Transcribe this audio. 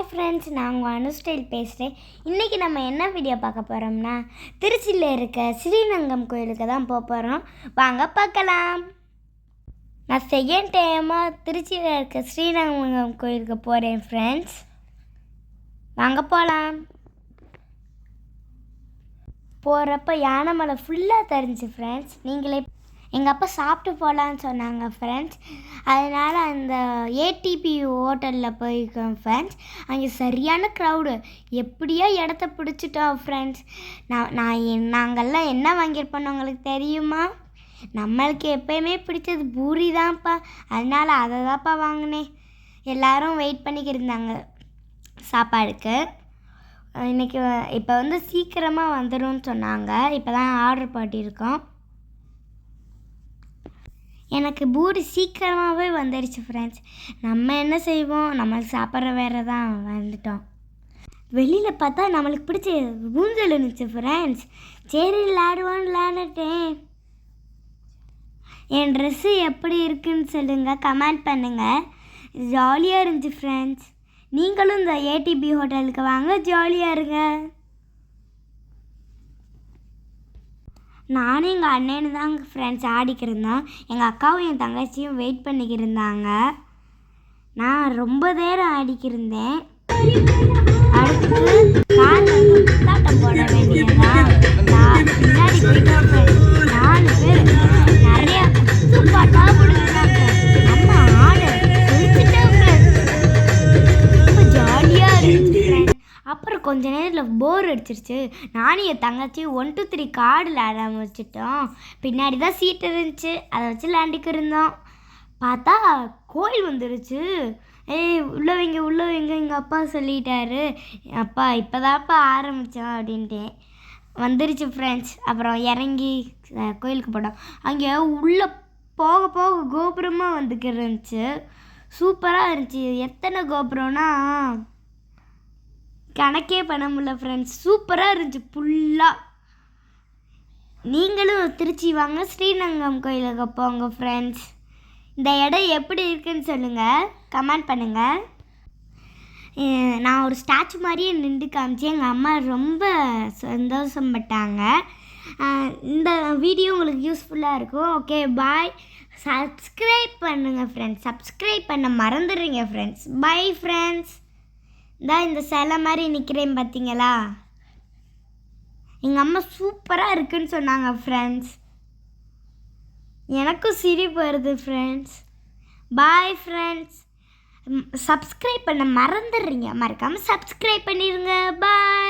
Friends, நான் உங்கள் அனுஸ்டைல் பேசுகிறேன். இன்றைக்கி நம்ம என்ன வீடியோ பார்க்க போகிறோம்னா, திருச்சியில் இருக்க ஸ்ரீரங்கம் கோயிலுக்கு தான் போக போகிறோம். வாங்க பார்க்கலாம். நான் செகண்ட் டைமாக திருச்சியில் இருக்க ஸ்ரீரங்கம் கோயிலுக்கு போகிறேன் ஃப்ரெண்ட்ஸ். வாங்க போகலாம். போகிறப்ப யானை மலை ஃபுல்லாக தெரிஞ்சு ஃப்ரெண்ட்ஸ். நீங்களே எங்கள் அப்பா சாப்பிட்டு போகலான்னு சொன்னாங்க ஃப்ரெண்ட்ஸ். அதனால் அந்த ஏடிபி ஹோட்டலில் போயிருக்கோம் ஃப்ரெண்ட்ஸ். அங்கே சரியான க்ரௌடு. எப்படியோ இடத்த பிடிச்சிட்டோம் ஃப்ரெண்ட்ஸ். நாங்கள்லாம் என்ன வாங்கியிருப்போன்னு உங்களுக்கு தெரியுமா? நம்மளுக்கு எப்போயுமே பிடிச்சது பூரி தான்ப்பா. அதனால் அதை தான்ப்பா வாங்கினேன். எல்லோரும் வெயிட் பண்ணிக்கிருந்தாங்க சாப்பாடுக்கு. இன்றைக்கி இப்போ சீக்கிரமாக வந்துடும் சொன்னாங்க. இப்போ தான் ஆர்டர் பண்ணியிருக்கோம். எனக்கு பூரி சீக்கிரமாகவே வந்துடுச்சு ஃப்ரெண்ட்ஸ். நம்ம என்ன செய்வோம், நம்மளுக்கு சாப்பிட்ற வேறு தான் வந்துட்டோம். வெளியில் பார்த்தா நம்மளுக்கு பிடிச்ச ஊஞ்சல் இருந்துச்சு ஃப்ரெண்ட்ஸ். சரி விளையாடுட்டேன். என் ட்ரெஸ்ஸு எப்படி இருக்குன்னு சொல்லுங்கள், கமெண்ட் பண்ணுங்கள். ஜாலியாக இருந்துச்சு ஃப்ரெண்ட்ஸ். நீங்களும் இந்த ஏடிபி ஹோட்டலுக்கு வாங்க, ஜாலியாக இருங்க. நானும் எங்கள் அண்ணனு தாங்க ஃப்ரெண்ட்ஸ் ஆடிக்கிருந்தோம். எங்கள் அக்காவும் என் தங்கச்சியும் வெயிட் பண்ணிக்கிருந்தாங்க. நான் ரொம்ப நேரம் ஆடிக்கிருந்தேன். அடுத்து கார் புத்தாட்டம் போட வேண்டியதான். நான் பின்னாடி போயிட்டோம் ஃப்ரெண்ட்ஸ். 4 பேர் நிறையா குத்துப்பாட்டாக போடுறாங்க. நம்ம ஆடு குளிச்சுட்டோம் ஃப்ரெண்ட்ஸ். ரொம்ப ஜாலியாக இருந்துச்சு ஃப்ரெண்ட்ஸ். அப்புறம் கொஞ்ச நேரத்தில் போர் அடிச்சிருச்சு. நானும் என் தங்கச்சி 1 2 3 கார்டு விளையாட வச்சுட்டோம். பின்னாடி தான் சீட் இருந்துச்சு, அதை வச்சு விளையாண்டுக்கு இருந்தோம். பார்த்தா கோயில் வந்துருச்சு. உள்ளே வைங்க எங்கள் அப்பா சொல்லிட்டாரு. அப்பா இப்போ தான்ப்பா ஆரம்பித்தோம் அப்படின்ட்டேன். வந்துருச்சு ஃப்ரெண்ட்ஸ். அப்புறம் இறங்கி கோயிலுக்கு போட்டோம். அங்கே உள்ளே போக போக கோபுரமாக வந்துக்கு இருந்துச்சு. சூப்பராக இருந்துச்சு. எத்தனை கோபுரம்னா கணக்கே பண்ண முடியல ஃப்ரெண்ட்ஸ். சூப்பராக இருந்துச்சு ஃபுல்லாக. நீங்களும் திருச்சி வாங்க, ஸ்ரீரங்கம் கோயிலுக்கு போங்க ஃப்ரெண்ட்ஸ். இந்த இடம் எப்படி இருக்குன்னு சொல்லுங்கள், கமெண்ட் பண்ணுங்கள். நான் ஒரு ஸ்டாச்சு மாதிரியே நின்று காமிச்சு எங்கள் அம்மா ரொம்ப சந்தோஷப்பட்டாங்க. இந்த வீடியோ உங்களுக்கு யூஸ்ஃபுல்லாக இருக்கும். Okay bye. சப்ஸ்கிரைப் பண்ணுங்கள் ஃப்ரெண்ட்ஸ். சப்ஸ்கிரைப் பண்ண மறந்துடுறீங்க ஃப்ரெண்ட்ஸ். Bye friends. இந்த சிலை மாதிரி நிற்கிறேன் பார்த்தீங்களா? எங்கள் அம்மா சூப்பராக இருக்குன்னு சொன்னாங்க ஃப்ரெண்ட்ஸ். எனக்கும் சிரிப்பு வருது ஃப்ரெண்ட்ஸ். Bye friends. சப்ஸ்கிரைப் பண்ண மறந்துடுறீங்க. மறக்காமல் சப்ஸ்கிரைப் பண்ணிடுங்க. பாய்.